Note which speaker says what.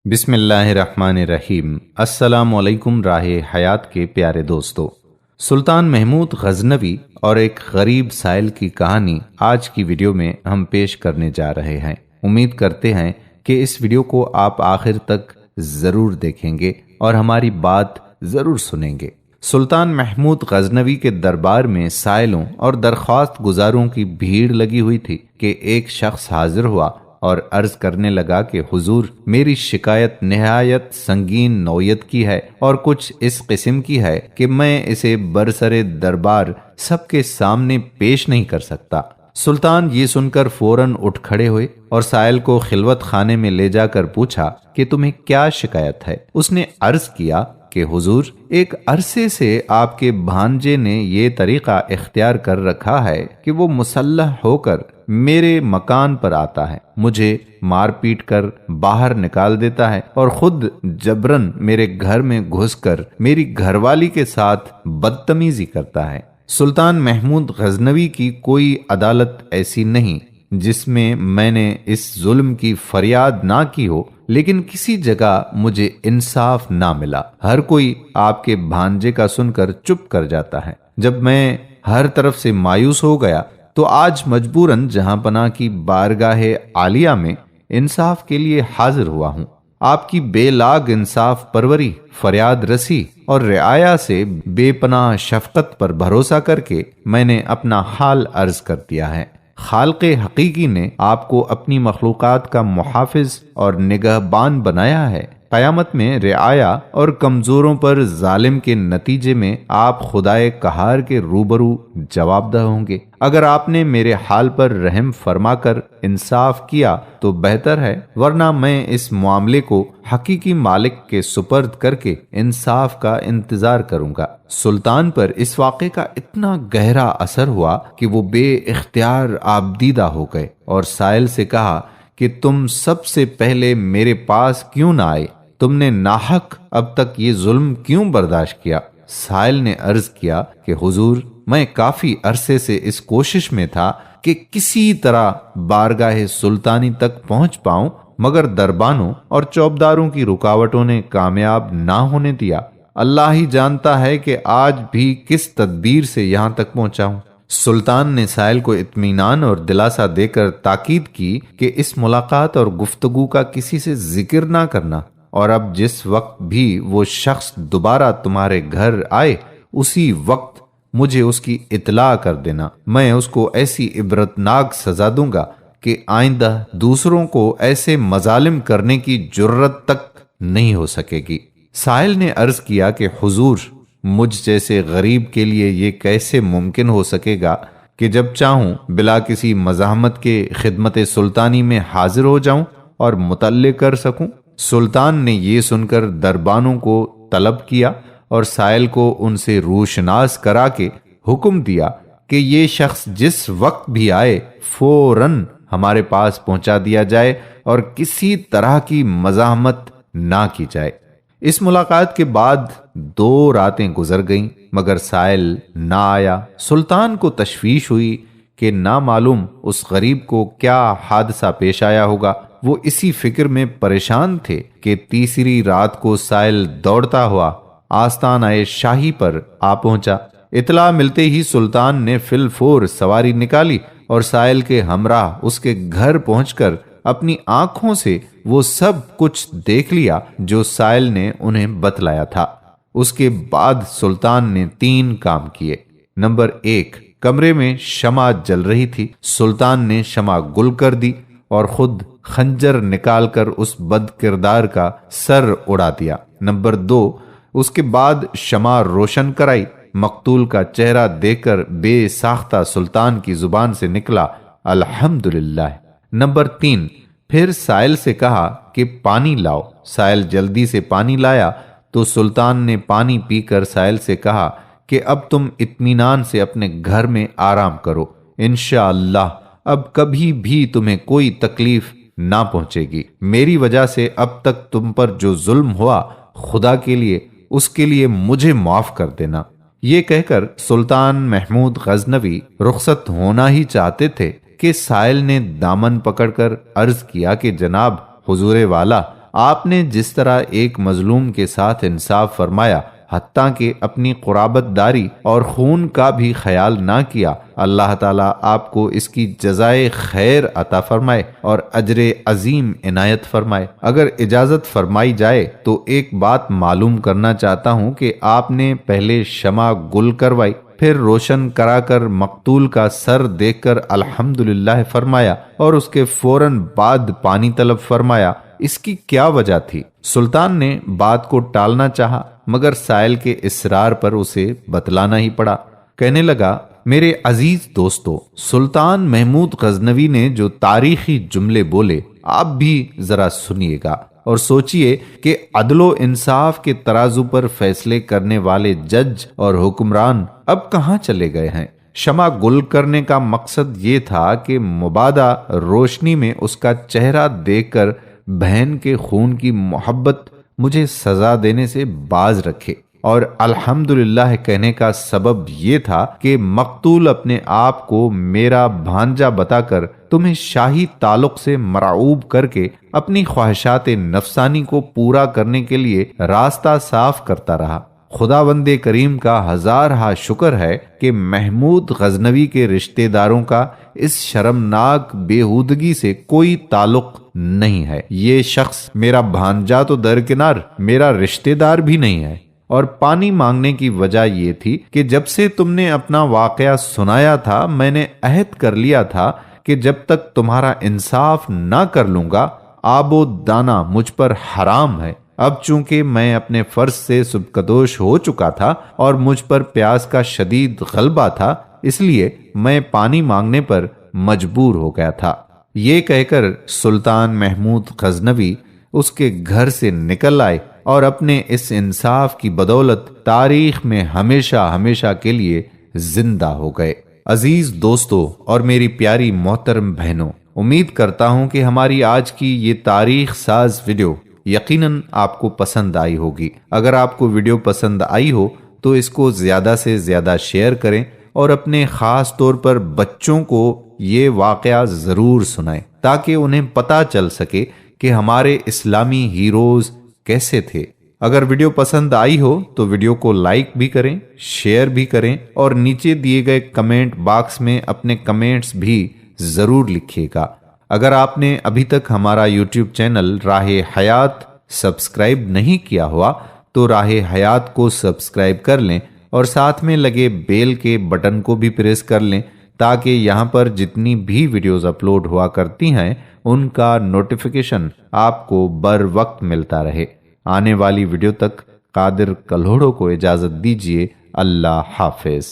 Speaker 1: بسم اللہ الرحمن الرحیم۔ السلام علیکم راہ حیات کے پیارے دوستو، سلطان محمود غزنوی اور ایک غریب سائل کی کہانی آج کی ویڈیو میں ہم پیش کرنے جا رہے ہیں۔ امید کرتے ہیں کہ اس ویڈیو کو آپ آخر تک ضرور دیکھیں گے اور ہماری بات ضرور سنیں گے۔ سلطان محمود غزنوی کے دربار میں سائلوں اور درخواست گزاروں کی بھیڑ لگی ہوئی تھی کہ ایک شخص حاضر ہوا اور عرض کرنے لگا کہ حضور، میری شکایت نہایت سنگین نوعیت کی ہے اور کچھ اس قسم کی ہے کہ میں اسے برسر دربار سب کے سامنے پیش نہیں کر سکتا۔ سلطان یہ سن کر فوراً اٹھ کھڑے ہوئے اور سائل کو خلوت خانے میں لے جا کر پوچھا کہ تمہیں کیا شکایت ہے۔ اس نے عرض کیا کہ حضور، ایک عرصے سے آپ کے بھانجے نے یہ طریقہ اختیار کر رکھا ہے کہ وہ مسلح ہو کر میرے مکان پر آتا ہے، مجھے مار پیٹ کر باہر نکال دیتا ہے اور خود جبرن میرے گھر میں گھس کر میری گھر والی کے ساتھ بدتمیزی کرتا ہے۔ سلطان محمود غزنوی کی کوئی عدالت ایسی نہیں جس میں نے اس ظلم کی فریاد نہ کی ہو، لیکن کسی جگہ مجھے انصاف نہ ملا۔ ہر کوئی آپ کے بھانجے کا سن کر چپ کر جاتا ہے۔ جب میں ہر طرف سے مایوس ہو گیا تو آج مجبوراً جہاں پناہ کی بارگاہ عالیہ میں انصاف کے لیے حاضر ہوا ہوں۔ آپ کی بے لاگ انصاف پروری، فریاد رسی اور رعایا سے بے پناہ شفقت پر بھروسہ کر کے میں نے اپنا حال عرض کر دیا ہے۔ خالق حقیقی نے آپ کو اپنی مخلوقات کا محافظ اور نگہبان بنایا ہے۔ قیامت میں رعایا اور کمزوروں پر ظالم کے نتیجے میں آپ خدائے قہار کے روبرو جواب دہ ہوں گے۔ اگر آپ نے میرے حال پر رحم فرما کر انصاف کیا تو بہتر ہے، ورنہ میں اس معاملے کو حقیقی مالک کے سپرد کر کے انصاف کا انتظار کروں گا۔ سلطان پر اس واقعے کا اتنا گہرا اثر ہوا کہ وہ بے اختیار آبدیدہ ہو گئے اور سائل سے کہا کہ تم سب سے پہلے میرے پاس کیوں نہ آئے؟ تم نے ناحق اب تک یہ ظلم کیوں برداشت کیا؟ سائل نے عرض کیا کہ حضور، میں کافی عرصے سے اس کوشش میں تھا کہ کسی طرح بارگاہ سلطانی تک پہنچ پاؤں، مگر دربانوں اور چوبداروں کی رکاوٹوں نے کامیاب نہ ہونے دیا۔ اللہ ہی جانتا ہے کہ آج بھی کس تدبیر سے یہاں تک پہنچا ہوں۔ سلطان نے سائل کو اطمینان اور دلاسا دے کر تاکید کی کہ اس ملاقات اور گفتگو کا کسی سے ذکر نہ کرنا، اور اب جس وقت بھی وہ شخص دوبارہ تمہارے گھر آئے اسی وقت مجھے اس کی اطلاع کر دینا۔ میں اس کو ایسی عبرتناک سزا دوں گا کہ آئندہ دوسروں کو ایسے مظالم کرنے کی جرت تک نہیں ہو سکے گی۔ سائل نے عرض کیا کہ حضور، مجھ جیسے غریب کے لیے یہ کیسے ممکن ہو سکے گا کہ جب چاہوں بلا کسی مزاحمت کے خدمت سلطانی میں حاضر ہو جاؤں اور مطلع کر سکوں؟ سلطان نے یہ سن کر دربانوں کو طلب کیا اور سائل کو ان سے روشناس کرا کے حکم دیا کہ یہ شخص جس وقت بھی آئے فوراً ہمارے پاس پہنچا دیا جائے اور کسی طرح کی مزاحمت نہ کی جائے۔ اس ملاقات کے بعد 2 راتیں گزر گئیں مگر سائل نہ آیا۔ سلطان کو تشویش ہوئی کہ نامعلوم اس غریب کو کیا حادثہ پیش آیا ہوگا۔ وہ اسی فکر میں پریشان تھے کہ تیسری رات کو سائل دوڑتا ہوا آستانہ شاہی پر آ پہنچا۔ اطلاع ملتے ہی سلطان نے فی الفور سواری نکالی اور سائل کے ہمراہ اس کے گھر پہنچ کر اپنی آنکھوں سے وہ سب کچھ دیکھ لیا جو سائل نے انہیں بتلایا تھا۔ اس کے بعد سلطان نے 3 کام کیے۔ نمبر 1، کمرے میں شمع جل رہی تھی، سلطان نے شمع گل کر دی اور خود خنجر نکال کر اس بد کردار کا سر اڑا دیا۔ نمبر 2، اس کے بعد شمع روشن کرائی، مقتول کا چہرہ دیکھ کر بے ساختہ سلطان کی زبان سے نکلا الحمدللہ۔ نمبر 3، پھر سائل سے کہا کہ پانی لاؤ۔ سائل جلدی سے پانی لایا تو سلطان نے پانی پی کر سائل سے کہا کہ اب تم اطمینان سے اپنے گھر میں آرام کرو، انشاءاللہ اب کبھی بھی تمہیں کوئی تکلیف نہ پہنچے گی۔ میری وجہ سے اب تک تم پر جو ظلم ہوا، خدا کے لیے اس کے لیے مجھے معاف کر دینا۔ یہ کہہ کر سلطان محمود غزنوی رخصت ہونا ہی چاہتے تھے کہ سائل نے دامن پکڑ کر عرض کیا کہ جناب، حضور والا، آپ نے جس طرح ایک مظلوم کے ساتھ انصاف فرمایا، حتیٰ کہ اپنی قرابت داری اور خون کا بھی خیال نہ کیا، اللہ تعالیٰ آپ کو اس کی جزائے خیر عطا فرمائے اور اجر عظیم عنایت فرمائے۔ اگر اجازت فرمائی جائے تو ایک بات معلوم کرنا چاہتا ہوں کہ آپ نے پہلے شمع گل کروائی، پھر روشن کرا کر مقتول کا سر دیکھ کر الحمدللہ فرمایا اور اس کے فوراً بعد پانی طلب فرمایا، اس کی کیا وجہ تھی؟ سلطان نے بات کو ٹالنا چاہا مگر سائل کے اصرار پر اسے بتلانا ہی پڑا۔ کہنے لگا، میرے عزیز دوستو، سلطان محمود غزنوی نے جو تاریخی جملے بولے آپ بھی ذرا سنیے گا اور سوچئے کہ عدل و انصاف کے ترازو پر فیصلے کرنے والے جج اور حکمران اب کہاں چلے گئے ہیں؟ شمع گل کرنے کا مقصد یہ تھا کہ مبادا روشنی میں اس کا چہرہ دیکھ کر بہن کے خون کی محبت مجھے سزا دینے سے باز رکھے، اور الحمدللہ کہنے کا سبب یہ تھا کہ مقتول اپنے آپ کو میرا بھانجا بتا کر تمہیں شاہی تعلق سے مرعوب کر کے اپنی خواہشات نفسانی کو پورا کرنے کے لیے راستہ صاف کرتا رہا۔ خداوند کریم کا ہزارہا شکر ہے کہ محمود غزنوی کے رشتہ داروں کا اس شرمناک بےہودگی سے کوئی تعلق نہیں ہے۔ یہ شخص میرا بھانجا تو درکنار، میرا رشتہ دار بھی نہیں ہے۔ اور پانی مانگنے کی وجہ یہ تھی کہ جب سے تم نے اپنا واقعہ سنایا تھا میں نے عہد کر لیا تھا کہ جب تک تمہارا انصاف نہ کر لوں گا آب و دانہ مجھ پر حرام ہے۔ اب چونکہ میں اپنے فرض سے سبکدوش ہو چکا تھا اور مجھ پر پیاس کا شدید غلبہ تھا، اس لیے میں پانی مانگنے پر مجبور ہو گیا تھا۔ یہ کہہ کر سلطان محمود غزنوی اس کے گھر سے نکل آئے اور اپنے اس انصاف کی بدولت تاریخ میں ہمیشہ ہمیشہ کے لیے زندہ ہو گئے۔ عزیز دوستو اور میری پیاری محترم بہنوں، امید کرتا ہوں کہ ہماری آج کی یہ تاریخ ساز ویڈیو یقیناً آپ کو پسند آئی ہوگی۔ اگر آپ کو ویڈیو پسند آئی ہو تو اس کو زیادہ سے زیادہ شیئر کریں اور اپنے خاص طور پر بچوں کو یہ واقعہ ضرور سنائیں تاکہ انہیں پتہ چل سکے کہ ہمارے اسلامی ہیروز کیسے تھے۔ اگر ویڈیو پسند آئی ہو تو ویڈیو کو لائک بھی کریں، شیئر بھی کریں اور نیچے دیے گئے کمنٹ باکس میں اپنے کمنٹس بھی ضرور لکھیے گا۔ اگر آپ نے ابھی تک ہمارا یوٹیوب چینل راہ حیات سبسکرائب نہیں کیا ہوا تو راہ حیات کو سبسکرائب کر لیں اور ساتھ میں لگے بیل کے بٹن کو بھی پریس کر لیں تاکہ یہاں پر جتنی بھی ویڈیوز اپلوڈ ہوا کرتی ہیں ان کا نوٹیفیکیشن آپ کو بر وقت ملتا رہے۔ آنے والی ویڈیو تک قادر کلہوڑو کو اجازت دیجیے۔ اللہ حافظ۔